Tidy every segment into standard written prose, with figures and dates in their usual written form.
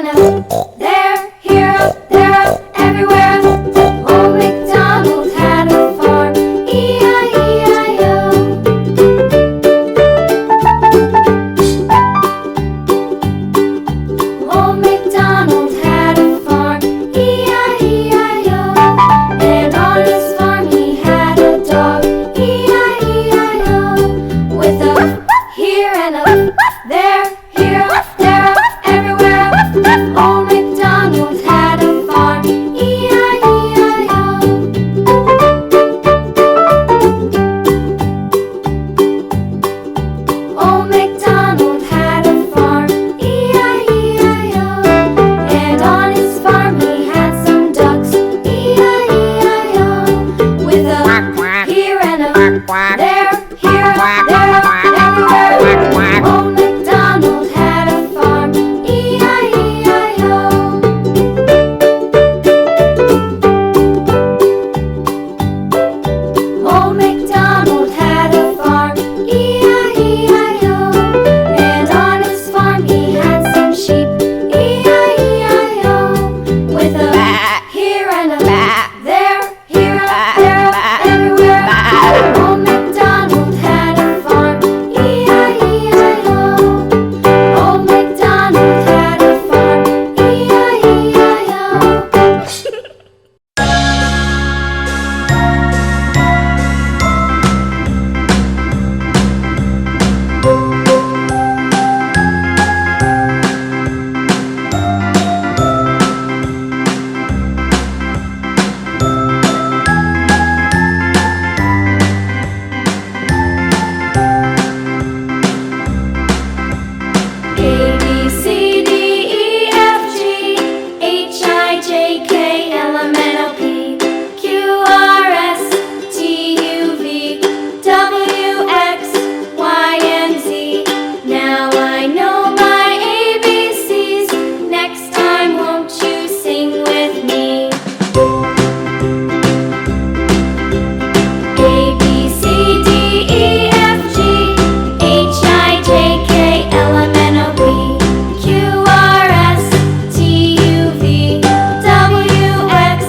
and a there, here, there, everywhere. Old MacDonald had a farm, E-I-E-I-O. Old MacDonald had a farm, E-I-E-I-O. And on his farm he had a dog, E-I-E-I-O. With a here and a there, here, there, everywhere. Old MacDonald had a farm, E-I-E-I-O. Old MacDonald had a farm, E-I-E-I-O. And on his farm he had some ducks, E-I-E-I-O. With a here and a there, here, there, everywhere. Old MacDonald had a farm, E-I-E-I-O. Old MacDonald had a farm, E-I-E-I-O. And on his farm he had some sheep, E-I-E-I-O. With a here and a there, here, there, everywhere. Old MacDonald had a farm, E-I-E-I-O. Old MacDonald had a farm, E-I-E-I-O. A, B, C, D, E, F, G, H, I, J, K, L, M, N, O, P, Q, R, S, T, U, V, W, X, Y, and Z. Now I know my ABCs. Next time, won't you sing with me? A, B, C, D, E, F, G, H, I, J, K, L, M, N, O, P, Q, R, S, T, U, V, W, X,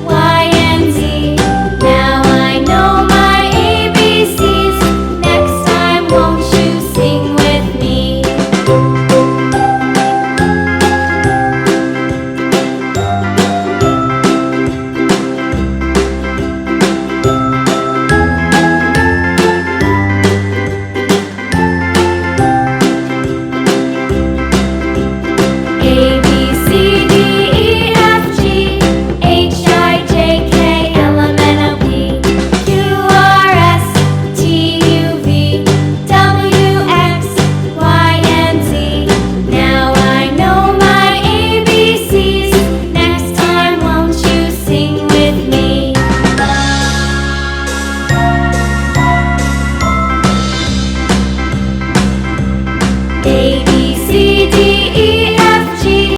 Y, and Z. Now I know my ABCs. Next time, won't you sing with me? A, B, C, D, E, F, G, H, I, J, K, L, M, N, O, P, Q, R, S, T, U, V, W, X, Y, and Z. Now I know my ABCs. Next time, won't you sing with me? A, B,